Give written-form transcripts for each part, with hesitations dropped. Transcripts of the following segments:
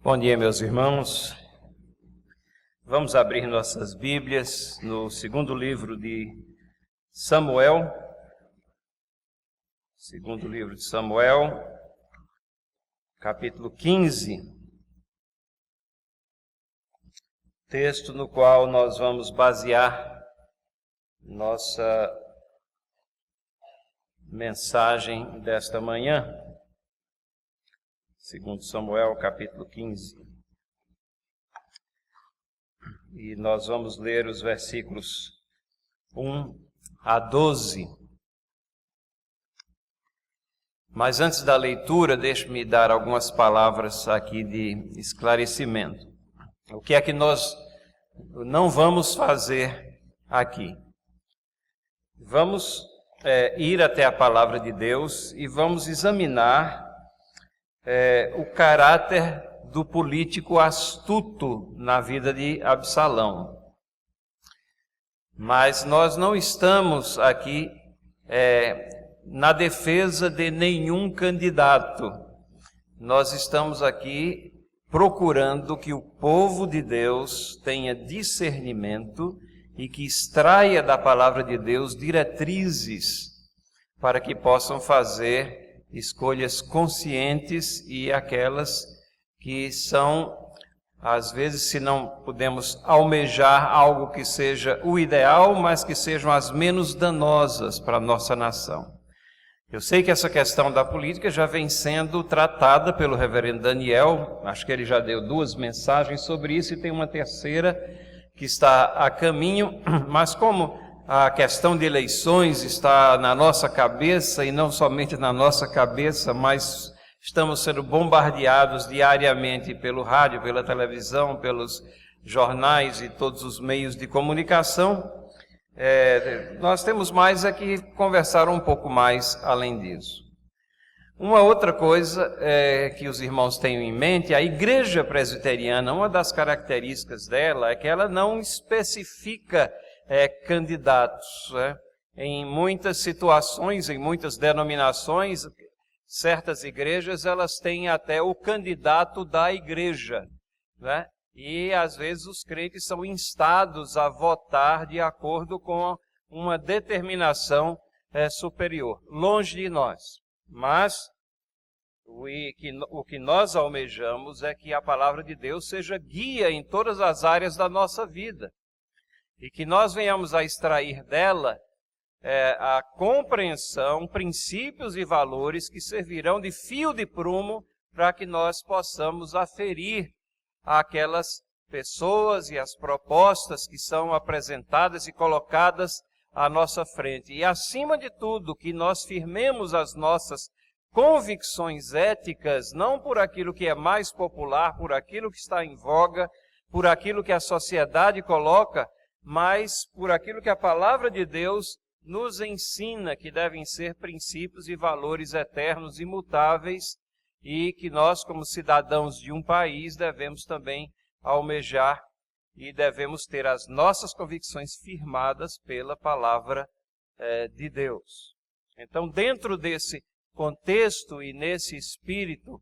Bom dia, meus irmãos. Vamos abrir nossas Bíblias no segundo livro de Samuel. Segundo livro de Samuel, capítulo 15. Texto no qual nós vamos basear nossa mensagem desta manhã. Segundo Samuel, capítulo 15. E nós vamos ler os versículos 1 a 12. Mas antes da leitura, deixe-me dar algumas palavras aqui de esclarecimento. O que é que nós não vamos fazer aqui? Vamos ir até a palavra de Deus e vamos examinar o caráter do político astuto na vida de Absalão. Mas nós não estamos aqui na defesa de nenhum candidato. Nós estamos aqui procurando que o povo de Deus tenha discernimento e que extraia da palavra de Deus diretrizes para que possam fazer escolhas conscientes e aquelas que são, às vezes, se não podemos almejar algo que seja o ideal, mas que sejam as menos danosas para a nossa nação. Eu sei que essa questão da política já vem sendo tratada pelo reverendo Daniel, acho que ele já deu 2 mensagens sobre isso e tem uma terceira que está a caminho, mas como a questão de eleições está na nossa cabeça, e não somente na nossa cabeça, mas estamos sendo bombardeados diariamente pelo rádio, pela televisão, pelos jornais e todos os meios de comunicação, nós temos mais que conversar um pouco mais além disso. Uma outra coisa que os irmãos tenham em mente, a igreja presbiteriana, uma das características dela é que ela não especifica candidatos. Em muitas situações, em muitas denominações, certas igrejas, elas têm até o candidato da igreja, né? E às vezes os crentes são instados a votar de acordo com uma determinação superior, longe de nós. Mas o que nós almejamos é que a palavra de Deus seja guia em todas as áreas da nossa vida e que nós venhamos a extrair dela a compreensão, princípios e valores que servirão de fio de prumo para que nós possamos aferir aquelas pessoas e as propostas que são apresentadas e colocadas à nossa frente. E, acima de tudo, que nós firmemos as nossas convicções éticas, não por aquilo que é mais popular, por aquilo que está em voga, por aquilo que a sociedade coloca, mas por aquilo que a palavra de Deus nos ensina, que devem ser princípios e valores eternos, imutáveis, e que nós, como cidadãos de um país, devemos também almejar e devemos ter as nossas convicções firmadas pela palavra de Deus. Então, dentro desse contexto e nesse espírito,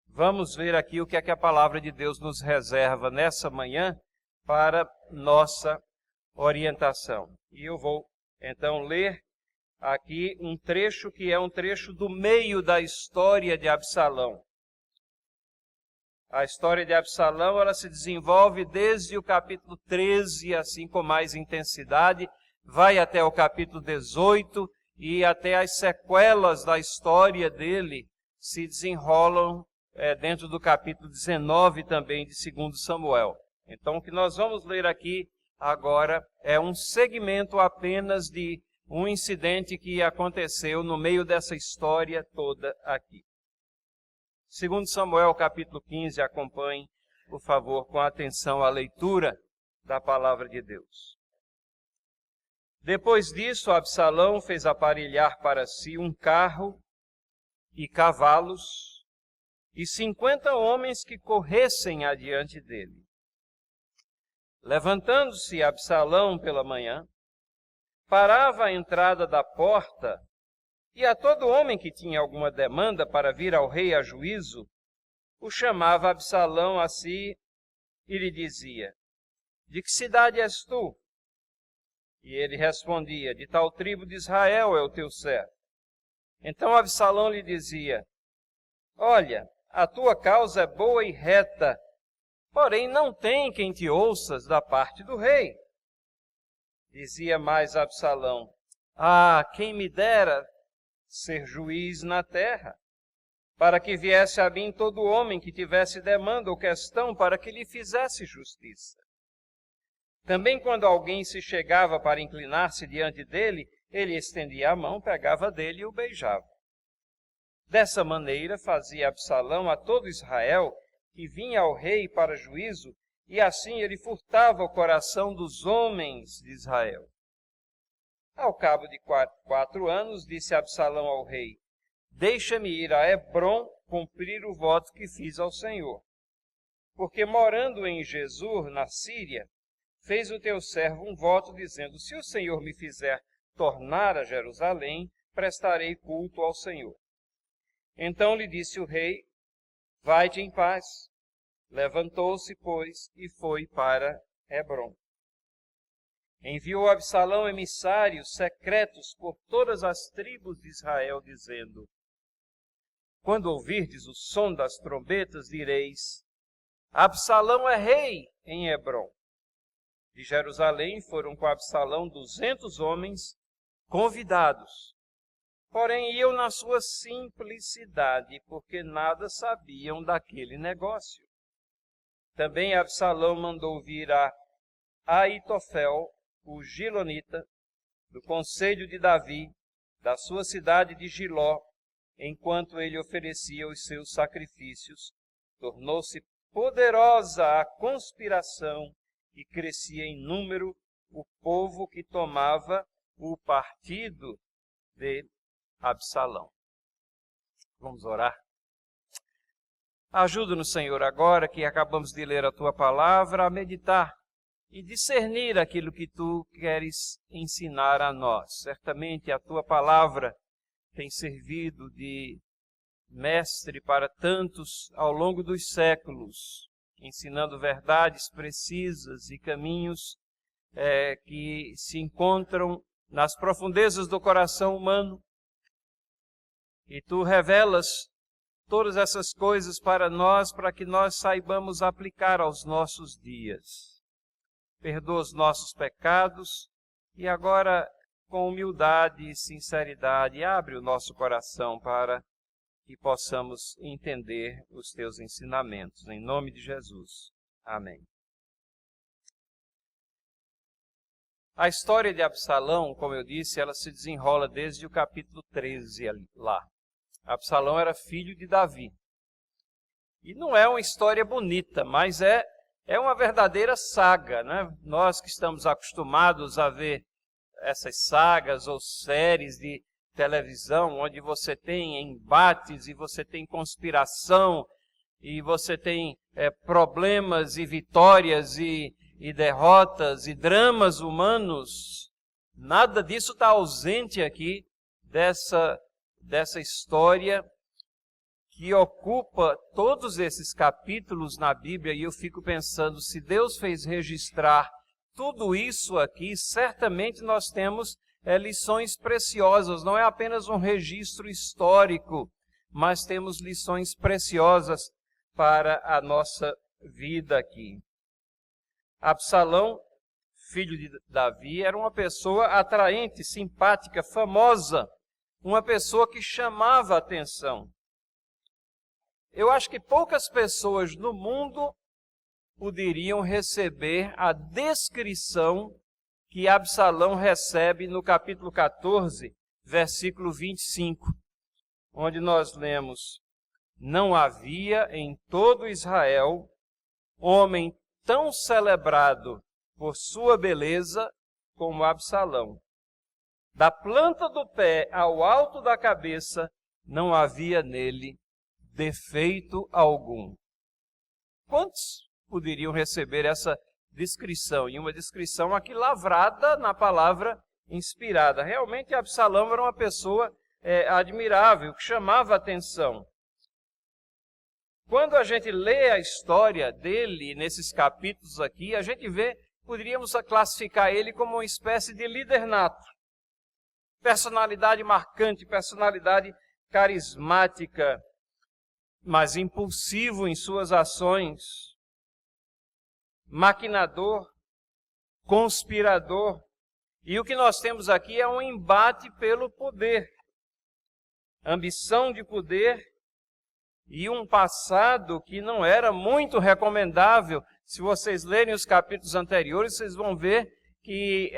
vamos ver aqui o que é que a palavra de Deus nos reserva nessa manhã para nossa orientação. E eu vou então ler aqui um trecho que é um trecho do meio da história de Absalão. A história de Absalão, ela se desenvolve desde o capítulo 13, assim com mais intensidade, vai até o capítulo 18 e até as sequelas da história dele se desenrolam dentro do capítulo 19 também de 2 Samuel. Então, o que nós vamos ler aqui agora é um segmento apenas de um incidente que aconteceu no meio dessa história toda aqui. 2 Samuel, capítulo 15, acompanhe, por favor, com atenção a leitura da palavra de Deus. Depois disso, Absalão fez aparelhar para si um carro e cavalos e 50 homens que corressem adiante dele. Levantando-se Absalão pela manhã, parava à entrada da porta E a todo homem que tinha alguma demanda para vir ao rei a juízo, o chamava Absalão a si e lhe dizia: de que cidade és tu? E ele respondia: de tal tribo de Israel é o teu servo. Então Absalão lhe dizia: olha, a tua causa é boa e reta, porém não tem quem te ouças da parte do rei. Dizia mais Absalão: ah, quem me dera ser juiz na terra, para que viesse a mim todo homem que tivesse demanda ou questão, para que lhe fizesse justiça. Também quando alguém se chegava para inclinar-se diante dele, ele estendia a mão, pegava dele e o beijava. Dessa maneira fazia Absalão a todo Israel que vinha ao rei para juízo, e assim ele furtava o coração dos homens de Israel. Ao cabo de 4 anos, disse Absalão ao rei: deixa-me ir a Hebrom cumprir o voto que fiz ao Senhor. Porque morando em Jesur, na Síria, fez o teu servo um voto, dizendo: se o Senhor me fizer tornar a Jerusalém, prestarei culto ao Senhor. Então lhe disse o rei: vai-te em paz. Levantou-se, pois, e foi para Hebrom. Enviou Absalão emissários secretos por todas as tribos de Israel, dizendo: quando ouvirdes o som das trombetas, direis: Absalão é rei em Hebrom. De Jerusalém foram com Absalão 200 homens convidados, porém iam na sua simplicidade, porque nada sabiam daquele negócio. Também Absalão mandou vir a Aitofel, o Gilonita, do conselho de Davi, da sua cidade de Giló, enquanto ele oferecia os seus sacrifícios. Tornou-se poderosa a conspiração e crescia em número o povo que tomava o partido de Absalão. Vamos orar. Ajuda-nos, Senhor, agora que acabamos de ler a Tua palavra, a meditar e discernir aquilo que Tu queres ensinar a nós. Certamente a Tua palavra tem servido de mestre para tantos ao longo dos séculos, ensinando verdades precisas e caminhos que se encontram nas profundezas do coração humano. E Tu revelas todas essas coisas para nós, para que nós saibamos aplicar aos nossos dias. Perdoa os nossos pecados e agora, com humildade e sinceridade, abre o nosso coração para que possamos entender os Teus ensinamentos. Em nome de Jesus. Amém. A história de Absalão, como eu disse, ela se desenrola desde o capítulo 13 lá. Absalão era filho de Davi. E não é uma história bonita, mas é uma verdadeira saga, né? Nós que estamos acostumados a ver essas sagas ou séries de televisão, onde você tem embates e você tem conspiração e você tem problemas e vitórias e derrotas e dramas humanos, nada disso está ausente aqui dessa história que ocupa todos esses capítulos na Bíblia. E eu fico pensando, se Deus fez registrar tudo isso aqui, certamente nós temos lições preciosas. Não é apenas um registro histórico, mas temos lições preciosas para a nossa vida aqui. Absalão, filho de Davi, era uma pessoa atraente, simpática, famosa, uma pessoa que chamava a atenção. Eu acho que poucas pessoas no mundo poderiam receber a descrição que Absalão recebe no capítulo 14, versículo 25, onde nós lemos: não havia em todo Israel homem tão celebrado por sua beleza como Absalão. Da planta do pé ao alto da cabeça não havia nele defeito algum. Quantos poderiam receber essa descrição? E uma descrição aqui lavrada na palavra inspirada. Realmente Absalão era uma pessoa admirável, que chamava a atenção. quando a gente lê a história dele, nesses capítulos aqui, a gente vê, poderíamos classificar ele como uma espécie de líder nato. Personalidade marcante, personalidade carismática, mas impulsivo em suas ações, maquinador, conspirador. E o que nós temos aqui é um embate pelo poder, ambição de poder e um passado que não era muito recomendável. Se vocês lerem os capítulos anteriores, vocês vão ver que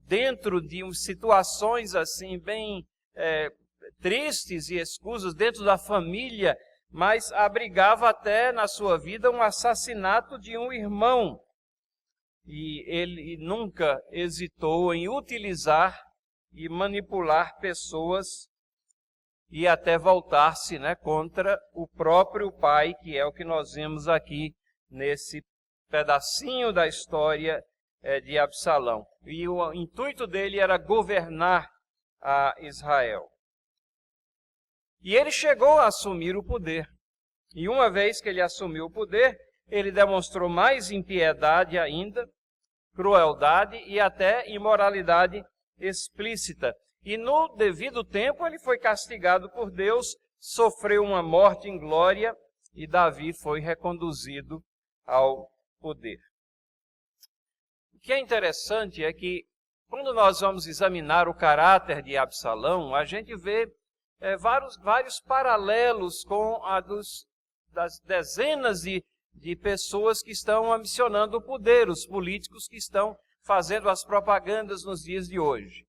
dentro de situações assim bem tristes e escusas, dentro da família, mas abrigava até na sua vida um assassinato de um irmão. E ele nunca hesitou em utilizar e manipular pessoas e até voltar-se, contra o próprio pai, que é o que nós vemos aqui nesse pedacinho da história de Absalão. E o intuito dele era governar a Israel. E ele chegou a assumir o poder. E uma vez que ele assumiu o poder, ele demonstrou mais impiedade ainda, crueldade e até imoralidade explícita. E no devido tempo ele foi castigado por Deus, sofreu uma morte em glória e Davi foi reconduzido ao poder. O que é interessante é que quando nós vamos examinar o caráter de Absalão, a gente vê vários paralelos com das dezenas de pessoas que estão ambicionando o poder, os políticos que estão fazendo as propagandas nos dias de hoje.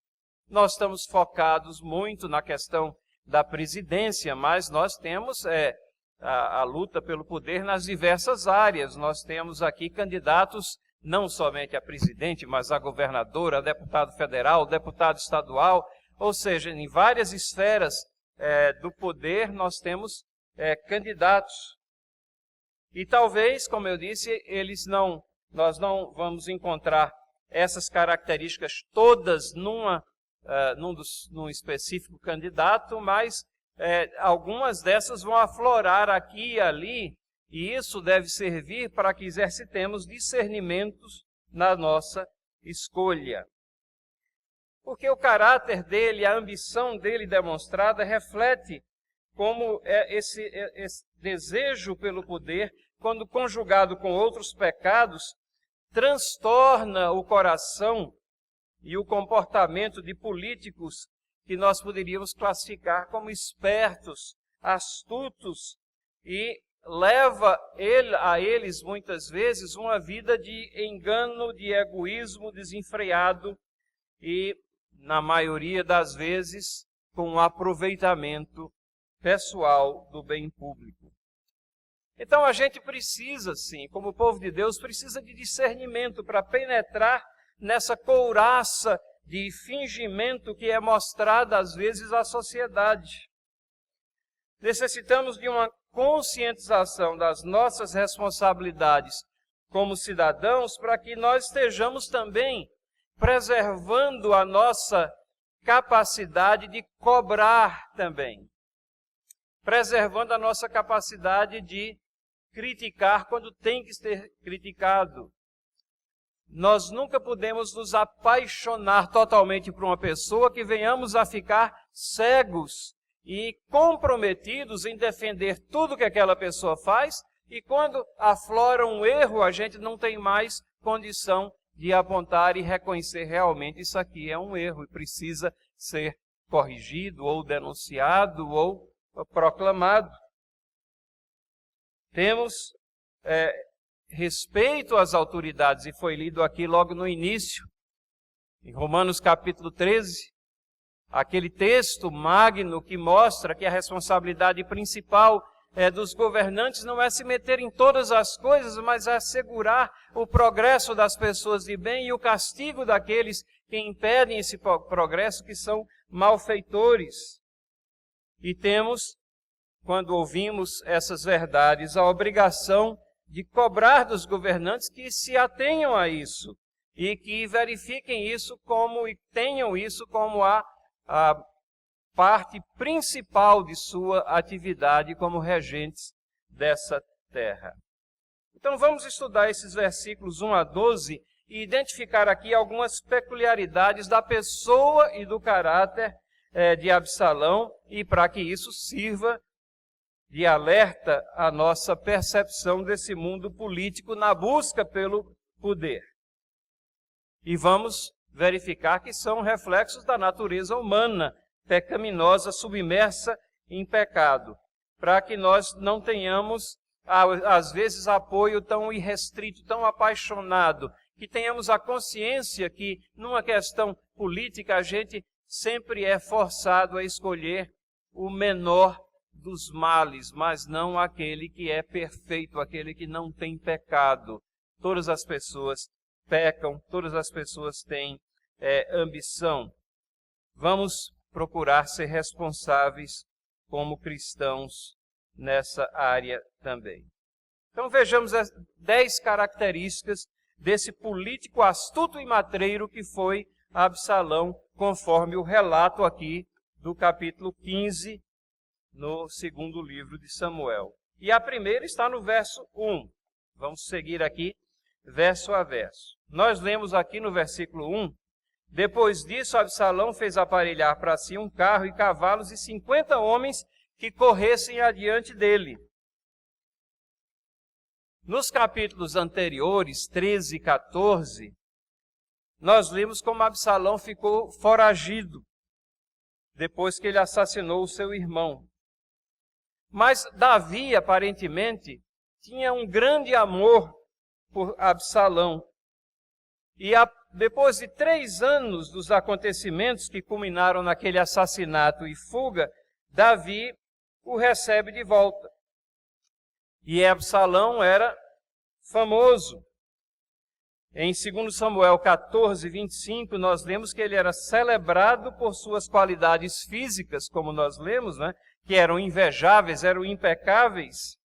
Nós estamos focados muito na questão da presidência, mas nós temos a luta pelo poder nas diversas áreas. Nós temos aqui candidatos não somente a presidente, mas a governadora, a deputado federal, deputado estadual, ou seja, em várias esferas do poder nós temos candidatos. E talvez, como eu disse, nós não vamos encontrar essas características todas num específico candidato, mas algumas dessas vão aflorar aqui e ali, e isso deve servir para que exercitemos discernimentos na nossa escolha. Porque o caráter dele, a ambição dele demonstrada, reflete como esse desejo pelo poder, quando conjugado com outros pecados, transtorna o coração e o comportamento de políticos que nós poderíamos classificar como espertos, astutos, e leva a eles muitas vezes uma vida de engano, de egoísmo desenfreado e, na maioria das vezes, com um aproveitamento pessoal do bem público. Então a gente precisa, sim, como povo de Deus, precisa de discernimento para penetrar nessa couraça de fingimento que é mostrada às vezes à sociedade. Necessitamos de uma conscientização das nossas responsabilidades como cidadãos para que nós estejamos também preservando a nossa capacidade de cobrar também, preservando a nossa capacidade de criticar quando tem que ser criticado. Nós nunca podemos nos apaixonar totalmente por uma pessoa que venhamos a ficar cegos e comprometidos em defender tudo que aquela pessoa faz, e quando aflora um erro, a gente não tem mais condição de apontar e reconhecer realmente isso aqui é um erro e precisa ser corrigido ou denunciado ou proclamado. Temos respeito às autoridades, e foi lido aqui logo no início, em Romanos capítulo 13, aquele texto magno que mostra que a responsabilidade principal dos governantes não é se meter em todas as coisas, mas é assegurar o progresso das pessoas de bem e o castigo daqueles que impedem esse progresso, que são malfeitores. E temos, quando ouvimos essas verdades, a obrigação de cobrar dos governantes que se atenham a isso e que verifiquem isso e tenham isso como a parte principal de sua atividade como regentes dessa terra. Então vamos estudar esses versículos 1 a 12 e identificar aqui algumas peculiaridades da pessoa e do caráter de Absalão, e para que isso sirva de alerta à nossa percepção desse mundo político na busca pelo poder. E vamos verificar que são reflexos da natureza humana, pecaminosa, submersa em pecado, para que nós não tenhamos, às vezes, apoio tão irrestrito, tão apaixonado, que tenhamos a consciência que, numa questão política, a gente sempre é forçado a escolher o menor dos males, mas não aquele que é perfeito, aquele que não tem pecado. Todas as pessoas pecam, todas as pessoas têm ambição. Vamos procurar ser responsáveis como cristãos nessa área também. Então vejamos as 10 características desse político astuto e matreiro que foi Absalão, conforme o relato aqui do capítulo 15, no segundo livro de Samuel. E a primeira está no verso 1. Vamos seguir aqui, verso a verso. Nós lemos aqui no versículo 1, depois disso Absalão fez aparelhar para si um carro e cavalos e 50 homens que corressem adiante dele. Nos capítulos anteriores, 13 e 14, nós lemos como Absalão ficou foragido, depois que ele assassinou o seu irmão. Mas Davi, aparentemente, tinha um grande amor por Absalão. E depois de 3 anos dos acontecimentos que culminaram naquele assassinato e fuga, Davi o recebe de volta. E Absalão era famoso. Em 2 Samuel 14, 25, nós lemos que ele era celebrado por suas qualidades físicas, como nós lemos, né? Que eram invejáveis, eram impecáveis.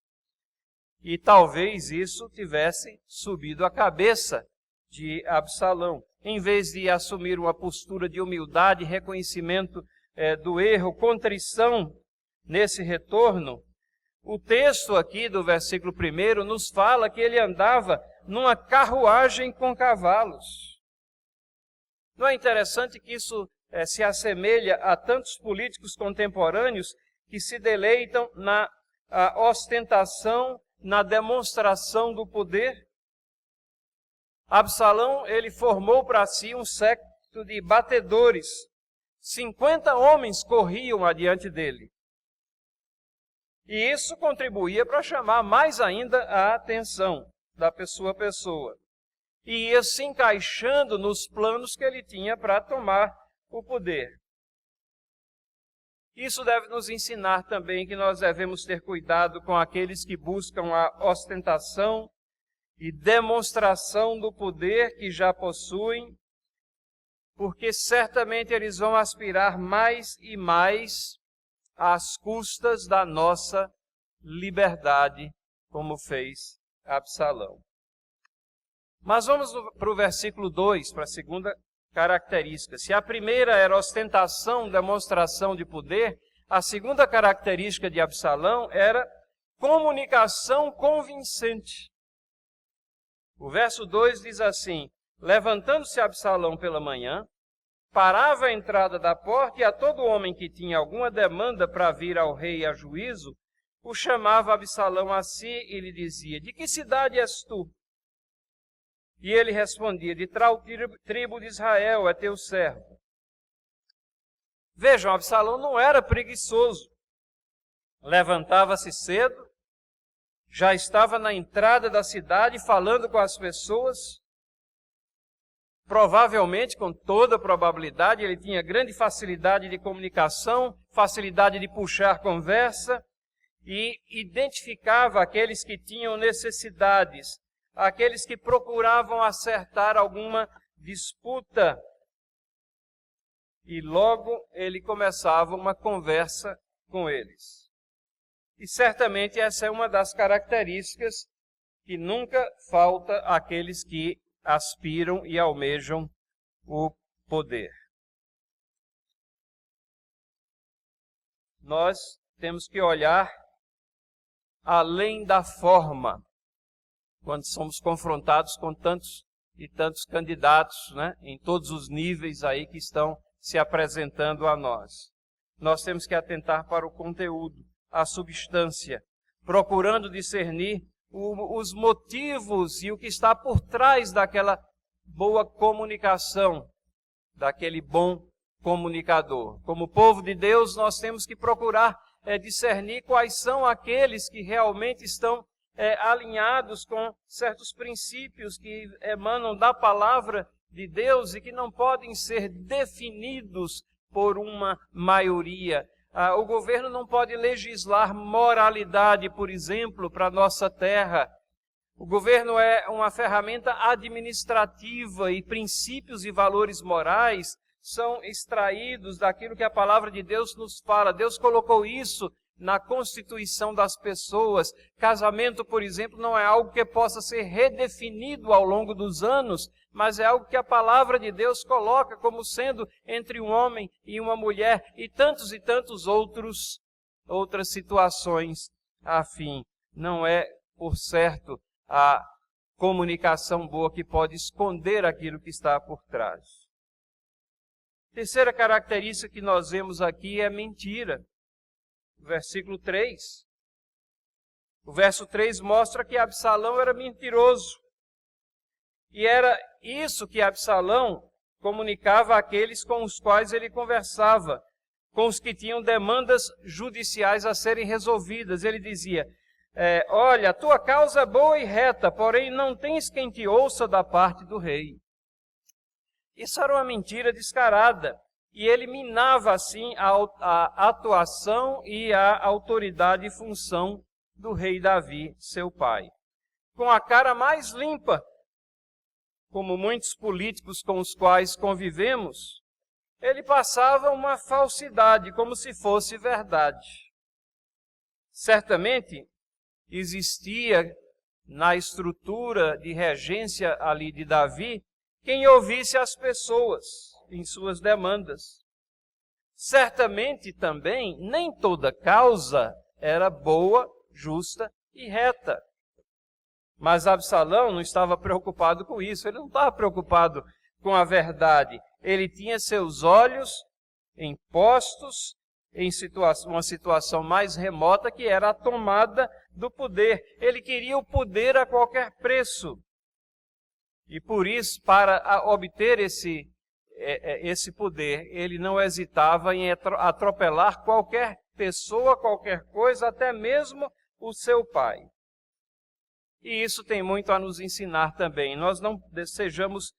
E talvez isso tivesse subido a cabeça de Absalão. Em vez de assumir uma postura de humildade, reconhecimento do erro, contrição nesse retorno, o texto aqui do versículo 1 nos fala que ele andava numa carruagem com cavalos. Não é interessante que isso se assemelha a tantos políticos contemporâneos que se deleitam na ostentação, na demonstração do poder? Absalão, ele formou para si um séquito de batedores. 50 homens corriam adiante dele. E isso contribuía para chamar mais ainda a atenção da pessoa a pessoa. E ia se encaixando nos planos que ele tinha para tomar o poder. Isso deve nos ensinar também que nós devemos ter cuidado com aqueles que buscam a ostentação e demonstração do poder que já possuem, porque certamente eles vão aspirar mais e mais às custas da nossa liberdade, como fez Absalão. Mas vamos para o versículo 2, para a segunda característica. Se a primeira era ostentação, demonstração de poder, a segunda característica de Absalão era comunicação convincente. O verso 2 diz assim: levantando-se Absalão pela manhã, parava à entrada da porta e a todo homem que tinha alguma demanda para vir ao rei a juízo, o chamava Absalão a si e lhe dizia: de que cidade és tu? E ele respondia: de tal tribo de Israel é teu servo. Vejam, Absalão não era preguiçoso. Levantava-se cedo, já estava na entrada da cidade falando com as pessoas. Provavelmente, com toda probabilidade, ele tinha grande facilidade de comunicação, facilidade de puxar conversa e identificava aqueles que tinham necessidades, aqueles que procuravam acertar alguma disputa. E logo ele começava uma conversa com eles. E certamente essa é uma das características que nunca falta àqueles que aspiram e almejam o poder. Nós temos que olhar além da forma, quando somos confrontados com tantos e tantos candidatos, né, em todos os níveis aí que estão se apresentando a nós. Nós temos que atentar para o conteúdo, a substância, procurando discernir os motivos e o que está por trás daquela boa comunicação, daquele bom comunicador. Como povo de Deus, nós temos que procurar discernir quais são aqueles que realmente estão alinhados com certos princípios que emanam da palavra de Deus e que não podem ser definidos por uma maioria. O governo não pode legislar moralidade, por exemplo, para a nossa terra. O governo é uma ferramenta administrativa e princípios e valores morais são extraídos daquilo que a palavra de Deus nos fala. Deus colocou isso na constituição das pessoas. Casamento, por exemplo, não é algo que possa ser redefinido ao longo dos anos, mas é algo que a palavra de Deus coloca como sendo entre um homem e uma mulher e tantos outras situações afim. Não é, por certo, a comunicação boa que pode esconder aquilo que está por trás. Terceira característica que nós vemos aqui é a mentira. Versículo 3. O verso 3 mostra que Absalão era mentiroso. E era isso que Absalão comunicava àqueles com os quais ele conversava, com os que tinham demandas judiciais a serem resolvidas. Ele dizia, olha, a tua causa é boa e reta, porém não tens quem te ouça da parte do rei. Isso era uma mentira descarada. E ele minava, assim, a atuação e a autoridade e função do rei Davi, seu pai. Com a cara mais limpa, como muitos políticos com os quais convivemos, ele passava uma falsidade, como se fosse verdade. Certamente, existia na estrutura de regência ali de Davi, quem ouvisse as pessoas em suas demandas. Certamente também, nem toda causa era boa, justa e reta. Mas Absalão não estava preocupado com isso, ele não estava preocupado com a verdade. Ele tinha seus olhos postos em uma situação mais remota, que era a tomada do poder. Ele queria o poder a qualquer preço. E por isso, para obter esse poder, ele não hesitava em atropelar qualquer pessoa, qualquer coisa, até mesmo o seu pai. E isso tem muito a nos ensinar também. Nós não sejamos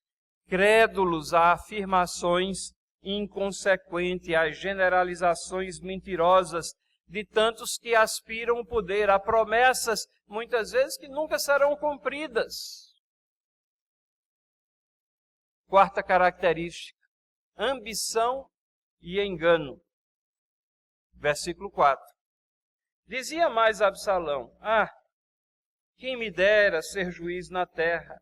crédulos a afirmações inconsequentes, a generalizações mentirosas de tantos que aspiram o poder, a promessas, muitas vezes, que nunca serão cumpridas. Quarta característica, ambição e engano. Versículo 4. Dizia mais Absalão, quem me dera ser juiz na terra,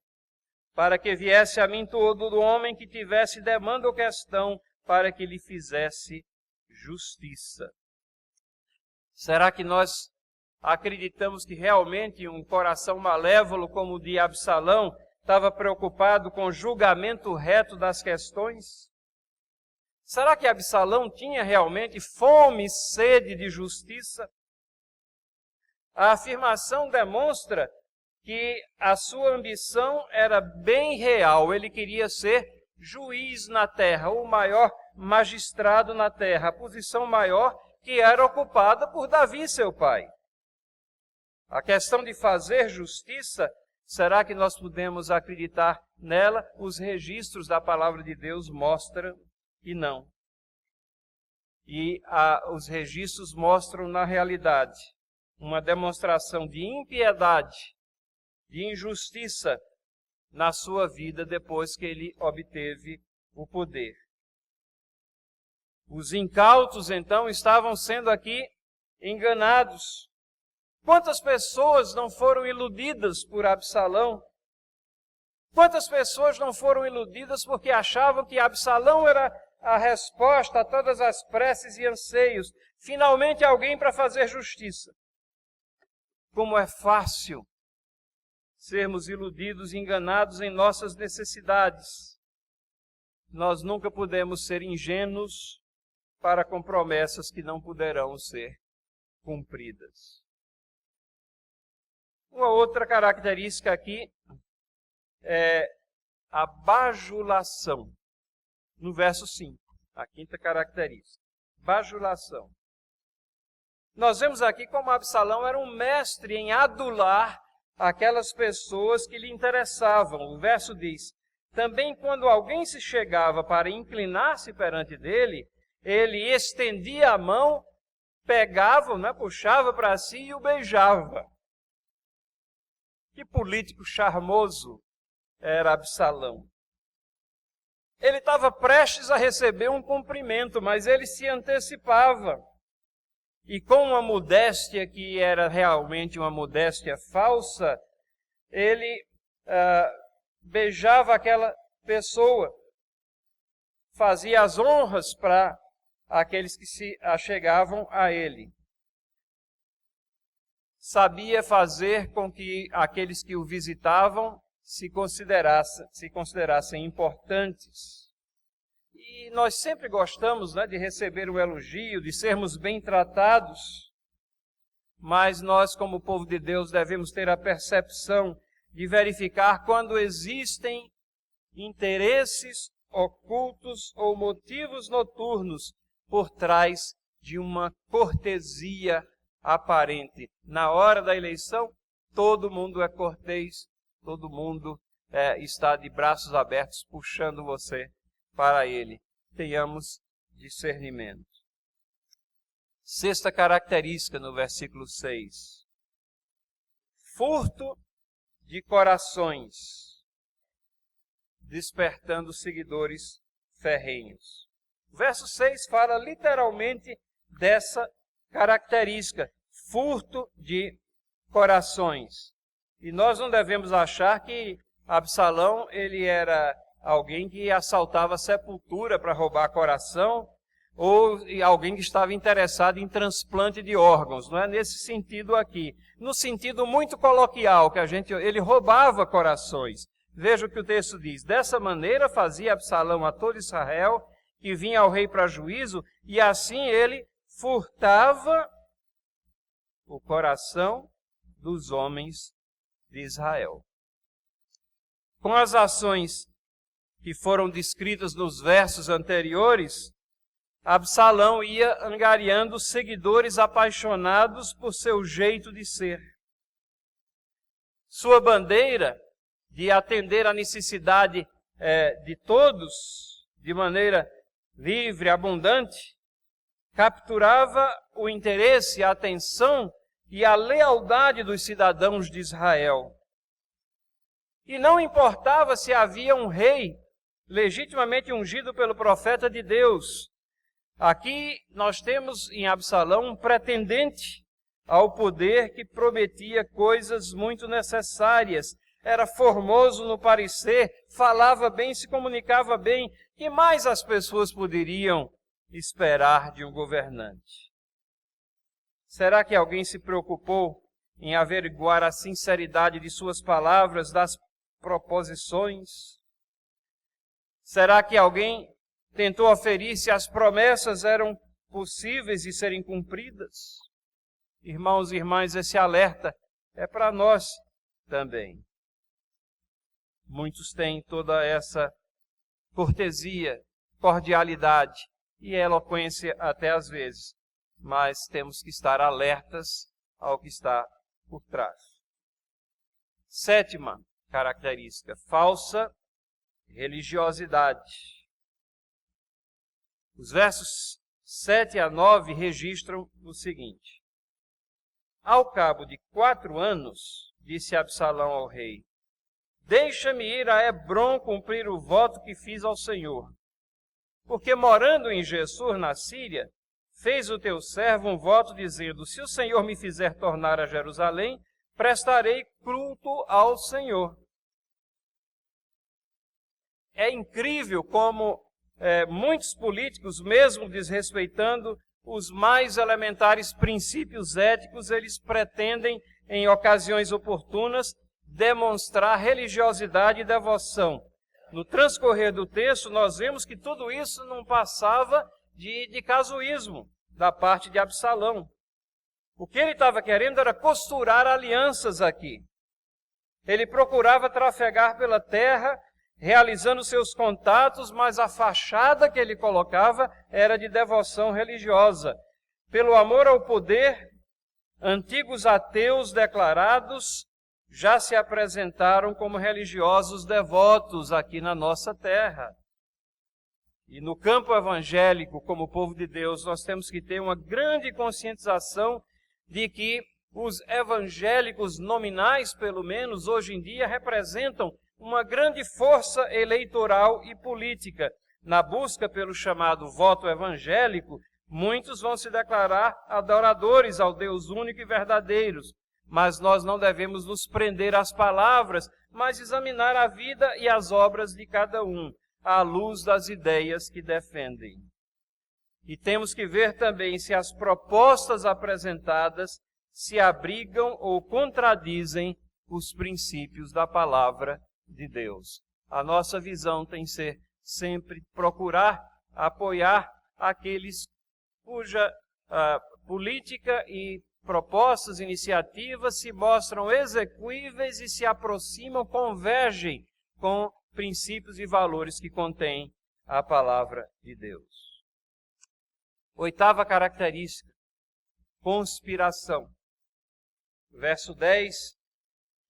para que viesse a mim todo homem que tivesse demanda ou questão, para que lhe fizesse justiça. Será que nós acreditamos que realmente um coração malévolo como o de Absalão estava preocupado com o julgamento reto das questões? Será que Absalão tinha realmente fome e sede de justiça? A afirmação demonstra que a sua ambição era bem real. Ele queria ser juiz na terra, o maior magistrado na terra, a posição maior que era ocupada por Davi, seu pai. A questão de fazer justiça, será que nós podemos acreditar nela? Os registros da palavra de Deus mostram que não. E os registros mostram, na realidade, uma demonstração de impiedade, de injustiça na sua vida depois que ele obteve o poder. Os incautos, então, estavam sendo aqui enganados. Quantas pessoas não foram iludidas por Absalão? Quantas pessoas não foram iludidas porque achavam que Absalão era a resposta a todas as preces e anseios? Finalmente alguém para fazer justiça. como é fácil sermos iludidos e enganados em nossas necessidades. Nós nunca podemos ser ingênuos para com promessas que não poderão ser cumpridas. Uma outra característica aqui é a bajulação. No verso 5, a quinta característica, bajulação. Nós vemos aqui como Absalão era um mestre em adular aquelas pessoas que lhe interessavam. O verso diz: também quando alguém se chegava para inclinar-se perante dele, ele estendia a mão, pegava, né, puxava para si e o beijava. Que político charmoso era Absalão. Ele estava prestes a receber um cumprimento, mas ele se antecipava. E com uma modéstia que era realmente uma modéstia falsa, ele beijava aquela pessoa, fazia as honras para aqueles que se achegavam a ele. Sabia fazer com que aqueles que o visitavam se considerassem importantes. E nós sempre gostamos, né, de receber um elogio, de sermos bem tratados, mas nós, como povo de Deus, devemos ter a percepção de verificar quando existem interesses ocultos ou motivos noturnos por trás de uma cortesia aparente. Na hora da eleição, todo mundo é cortês, todo mundo está de braços abertos puxando você para ele. Tenhamos discernimento. Sexta característica no versículo 6. Furto de corações, despertando seguidores ferrenhos. O verso 6 fala literalmente dessa característica, furto de corações. E nós não devemos achar que Absalão ele era alguém que assaltava a sepultura para roubar coração, ou alguém que estava interessado em transplante de órgãos. Não é nesse sentido aqui. No sentido muito coloquial, que ele roubava corações. Veja o que o texto diz. Dessa maneira fazia Absalão a todo Israel, que vinha ao rei para juízo, e assim ele furtava o coração dos homens de Israel. Com as ações que foram descritas nos versos anteriores, Absalão ia angariando seguidores apaixonados por seu jeito de ser. Sua bandeira de atender à necessidade de todos de maneira livre, abundante, capturava o interesse, a atenção e a lealdade dos cidadãos de Israel. E não importava se havia um rei legitimamente ungido pelo profeta de Deus. Aqui nós temos em Absalão um pretendente ao poder que prometia coisas muito necessárias. Era formoso no parecer, falava bem, se comunicava bem. Que mais as pessoas poderiam esperar de um governante? Será que alguém se preocupou em averiguar a sinceridade de suas palavras, das proposições? Será que alguém tentou aferir se as promessas eram possíveis de serem cumpridas? Irmãos e irmãs, esse alerta é para nós também. Muitos têm toda essa cortesia, cordialidade e eloquência até às vezes, mas temos que estar alertas ao que está por trás. Sétima característica, falsa religiosidade. Os versos 7 a 9 registram o seguinte: Ao cabo de 4 anos, disse Absalão ao rei, deixa-me ir a Hebrom cumprir o voto que fiz ao Senhor. Porque morando em Gessur, na Síria, fez o teu servo um voto dizendo, se o Senhor me fizer tornar a Jerusalém, prestarei culto ao Senhor. É incrível como muitos políticos, mesmo desrespeitando os mais elementares princípios éticos, eles pretendem em ocasiões oportunas, demonstrar religiosidade e devoção. No transcorrer do texto, nós vemos que tudo isso não passava de casuísmo da parte de Absalão. O que ele estava querendo era costurar alianças aqui. Ele procurava trafegar pela terra, realizando seus contatos, mas a fachada que ele colocava era de devoção religiosa. Pelo amor ao poder, antigos ateus declarados já se apresentaram como religiosos devotos aqui na nossa terra. E no campo evangélico, como povo de Deus, nós temos que ter uma grande conscientização de que os evangélicos nominais, pelo menos hoje em dia, representam uma grande força eleitoral e política. Na busca pelo chamado voto evangélico, muitos vão se declarar adoradores ao Deus único e verdadeiros, mas nós não devemos nos prender às palavras, mas examinar a vida e as obras de cada um, à luz das ideias que defendem. E temos que ver também se as propostas apresentadas se abrigam ou contradizem os princípios da palavra de Deus. A nossa visão tem que ser sempre procurar apoiar aqueles cuja política e propostas, iniciativas se mostram execuíveis e se aproximam, convergem com princípios e valores que contém a palavra de Deus. Oitava característica, conspiração. Verso 10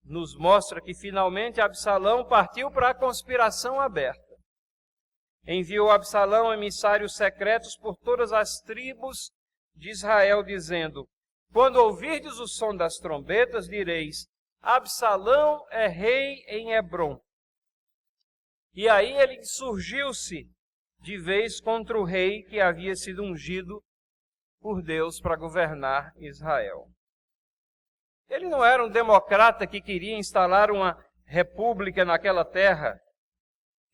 nos mostra que finalmente Absalão partiu para a conspiração aberta. Enviou Absalão emissários secretos por todas as tribos de Israel, dizendo: quando ouvirdes o som das trombetas, direis: Absalão é rei em Hebrom. E aí ele insurgiu-se de vez contra o rei que havia sido ungido por Deus para governar Israel. Ele não era um democrata que queria instalar uma república naquela terra.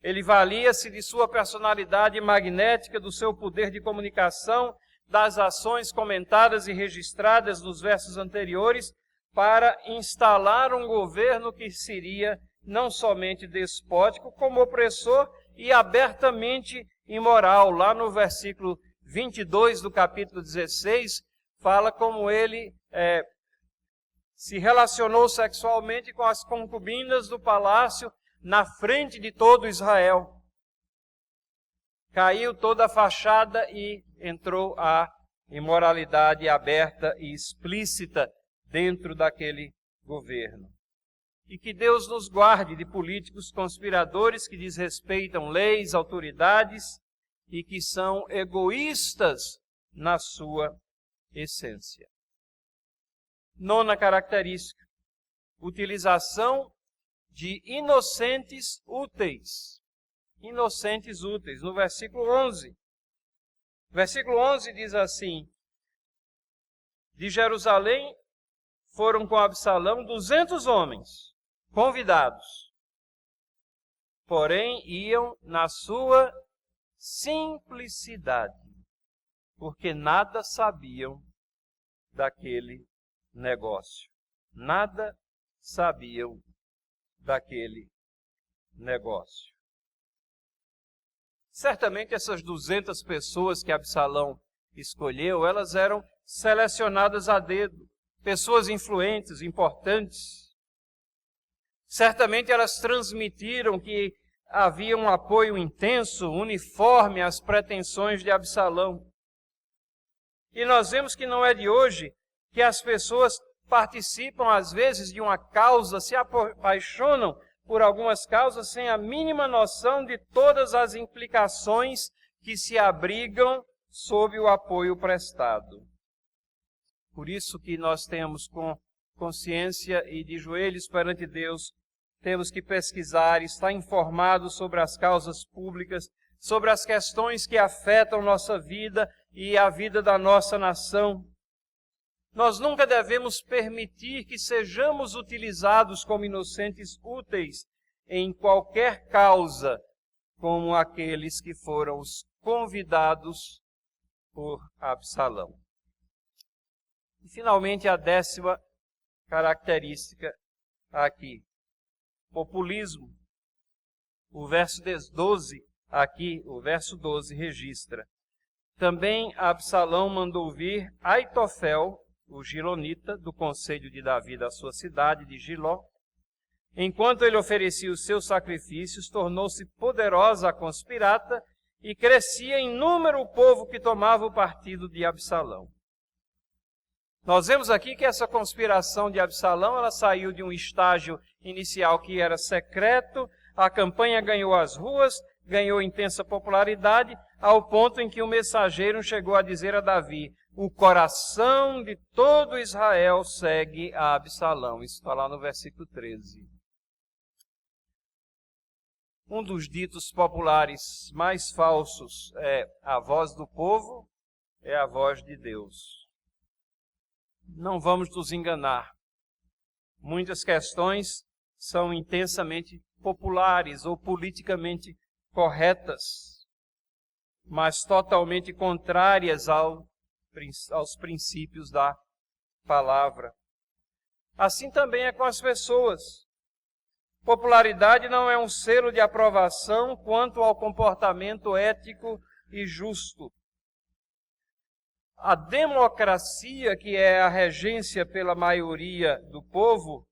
Ele valia-se de sua personalidade magnética, do seu poder de comunicação, das ações comentadas e registradas nos versos anteriores, para instalar um governo que seria não somente despótico, como opressor e abertamente imoral. Lá no versículo 22 do capítulo 16, fala como ele se relacionou sexualmente com as concubinas do palácio na frente de todo Israel. Caiu toda a fachada e entrou a imoralidade aberta e explícita dentro daquele governo. E que Deus nos guarde de políticos conspiradores que desrespeitam leis, autoridades e que são egoístas na sua essência. Nona característica, utilização de inocentes úteis. Inocentes úteis. No versículo 11. Versículo 11 diz assim: de Jerusalém foram com Absalão 200 homens, convidados. Porém, iam na sua simplicidade, porque nada sabiam daquele negócio. Nada sabiam daquele negócio. Certamente essas 200 pessoas que Absalão escolheu, elas eram selecionadas a dedo, pessoas influentes, importantes. Certamente elas transmitiram que havia um apoio intenso, uniforme às pretensões de Absalão. E nós vemos que não é de hoje que as pessoas participam, às vezes, de uma causa, se apaixonam por algumas causas sem a mínima noção de todas as implicações que se abrigam sob o apoio prestado. Por isso que nós temos com consciência e de joelhos perante Deus, temos que pesquisar, estar informados sobre as causas públicas, sobre as questões que afetam nossa vida e a vida da nossa nação. Nós nunca devemos permitir que sejamos utilizados como inocentes úteis em qualquer causa, como aqueles que foram os convidados por Absalão. E finalmente a 10ª característica aqui. Populismo. O verso 12 aqui, o verso 12 registra. Também Absalão mandou vir Aitofel, o gilonita, do conselho de Davi da sua cidade de Giló. Enquanto ele oferecia os seus sacrifícios, tornou-se poderosa a conspirata e crescia em número o povo que tomava o partido de Absalão. Nós vemos aqui que essa conspiração de Absalão, ela saiu de um estágio inicial que era secreto, a campanha ganhou as ruas, ganhou intensa popularidade, ao ponto em que o mensageiro chegou a dizer a Davi: o coração de todo Israel segue a Absalão. Isso está lá no versículo 13. Um dos ditos populares mais falsos é: a voz do povo é a voz de Deus. Não vamos nos enganar. Muitas questões são intensamente populares ou politicamente corretas, mas totalmente contrárias aos princípios da palavra. Assim também é com as pessoas. Popularidade não é um selo de aprovação quanto ao comportamento ético e justo. A democracia, que é a regência pela maioria do povo,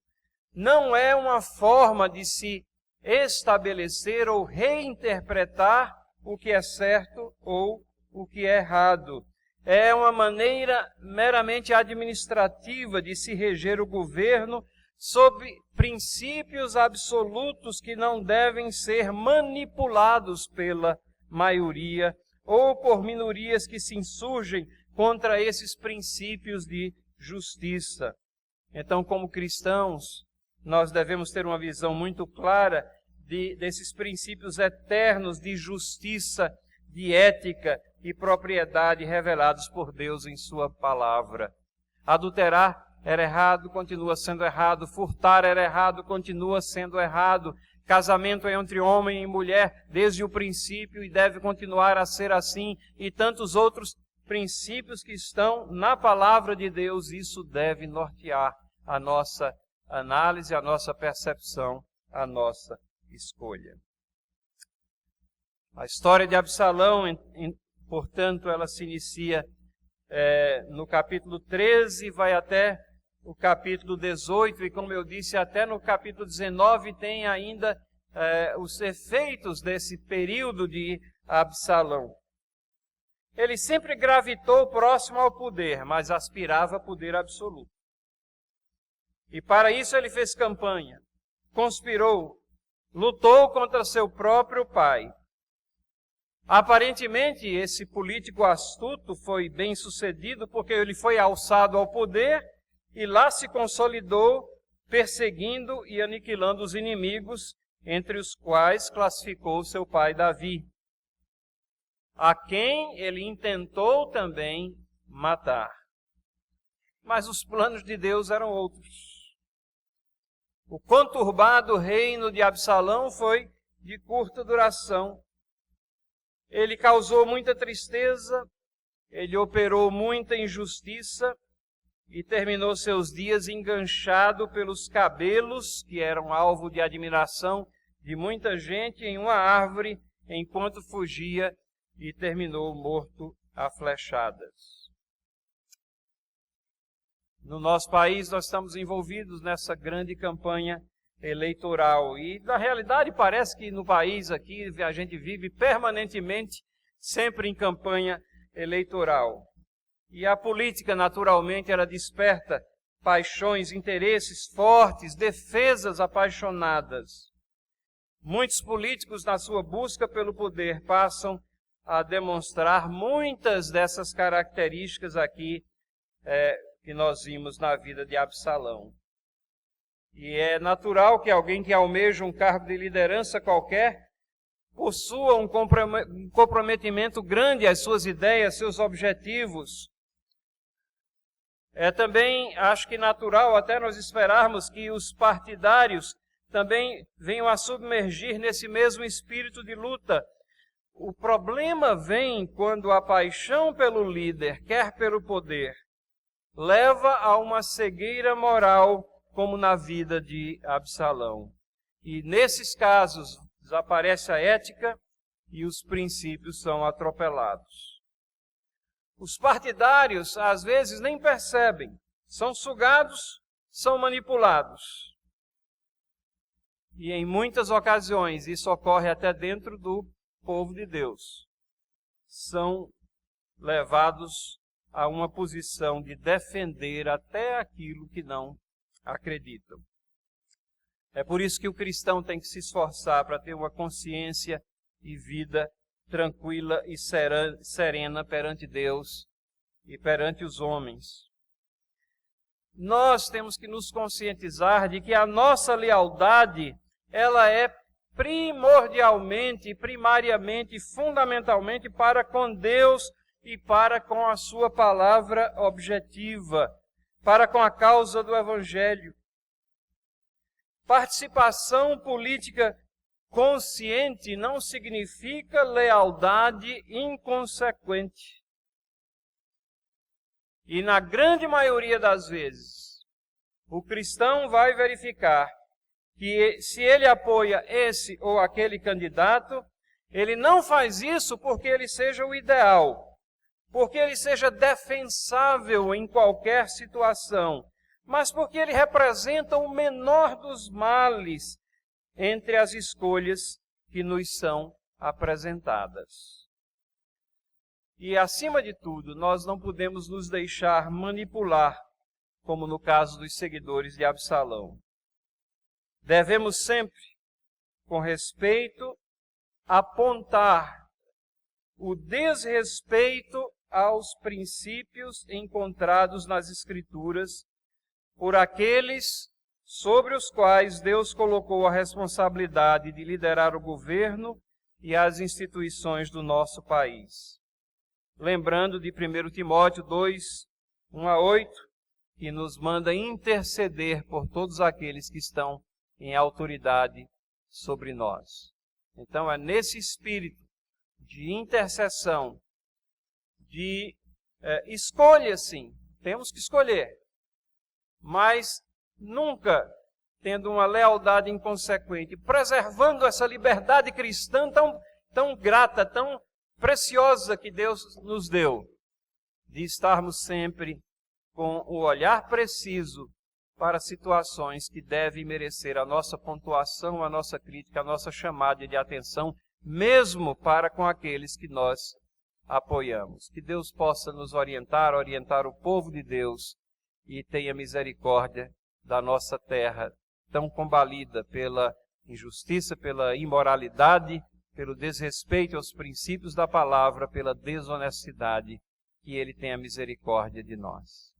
não é uma forma de se estabelecer ou reinterpretar o que é certo ou o que é errado. É uma maneira meramente administrativa de se reger o governo sob princípios absolutos que não devem ser manipulados pela maioria ou por minorias que se insurgem contra esses princípios de justiça. Então, como cristãos, nós devemos ter uma visão muito clara desses princípios eternos de justiça, de ética e propriedade revelados por Deus em sua palavra. Adulterar era errado, continua sendo errado. Furtar era errado, continua sendo errado. Casamento é entre homem e mulher desde o princípio e deve continuar a ser assim. E tantos outros princípios que estão na palavra de Deus, isso deve nortear a nossa análise, a nossa percepção, a nossa escolha. A história de Absalão, portanto, ela se inicia no capítulo 13, vai até o capítulo 18, e como eu disse, até no capítulo 19 tem ainda os efeitos desse período de Absalão. Ele sempre gravitou próximo ao poder, mas aspirava a poder absoluto. E para isso ele fez campanha, conspirou, lutou contra seu próprio pai. Aparentemente, esse político astuto foi bem sucedido porque ele foi alçado ao poder e lá se consolidou, perseguindo e aniquilando os inimigos, entre os quais classificou seu pai Davi, a quem ele intentou também matar. Mas os planos de Deus eram outros. O conturbado reino de Absalão foi de curta duração. Ele causou muita tristeza, ele operou muita injustiça e terminou seus dias enganchado pelos cabelos, que eram alvo de admiração de muita gente, em uma árvore, enquanto fugia, e terminou morto a flechadas. No nosso país, nós estamos envolvidos nessa grande campanha eleitoral. E, na realidade, parece que no país aqui a gente vive permanentemente, sempre em campanha eleitoral. E a política, naturalmente, ela desperta paixões, interesses fortes, defesas apaixonadas. Muitos políticos, na sua busca pelo poder, passam a demonstrar muitas dessas características aqui que nós vimos na vida de Absalão. E é natural que alguém que almeja um cargo de liderança qualquer possua um comprometimento grande às suas ideias, seus objetivos. É também, acho que natural até nós esperarmos que os partidários também venham a submergir nesse mesmo espírito de luta. O problema vem quando a paixão pelo líder, quer pelo poder, leva a uma cegueira moral como na vida de Absalão. E nesses casos desaparece a ética e os princípios são atropelados. Os partidários às vezes nem percebem, são sugados, são manipulados. E em muitas ocasiões isso ocorre até dentro do povo de Deus. São levados a uma posição de defender até aquilo que não acreditam. É por isso que o cristão tem que se esforçar para ter uma consciência e vida tranquila e serena perante Deus e perante os homens. Nós temos que nos conscientizar de que a nossa lealdade, ela é primordialmente, primariamente, fundamentalmente para com Deus e para com a sua palavra objetiva, para com a causa do Evangelho. Participação política consciente não significa lealdade inconsequente. E na grande maioria das vezes, o cristão vai verificar que se ele apoia esse ou aquele candidato, ele não faz isso porque ele seja o ideal, porque ele seja defensável em qualquer situação, mas porque ele representa o menor dos males entre as escolhas que nos são apresentadas. E, acima de tudo, nós não podemos nos deixar manipular, como no caso dos seguidores de Absalão. Devemos sempre, com respeito, apontar o desrespeito aos princípios encontrados nas Escrituras por aqueles sobre os quais Deus colocou a responsabilidade de liderar o governo e as instituições do nosso país. Lembrando de 1 Timóteo 2, 1-8, que nos manda interceder por todos aqueles que estão em autoridade sobre nós. Então é nesse espírito de intercessão, de escolha, sim, temos que escolher, mas nunca tendo uma lealdade inconsequente, preservando essa liberdade cristã tão grata, tão preciosa que Deus nos deu, de estarmos sempre com o olhar preciso para situações que devem merecer a nossa pontuação, a nossa crítica, a nossa chamada de atenção, mesmo para com aqueles que nós apoiamos. Que Deus possa nos orientar o povo de Deus e tenha misericórdia da nossa terra, tão combalida pela injustiça, pela imoralidade, pelo desrespeito aos princípios da palavra, pela desonestidade, que Ele tenha misericórdia de nós.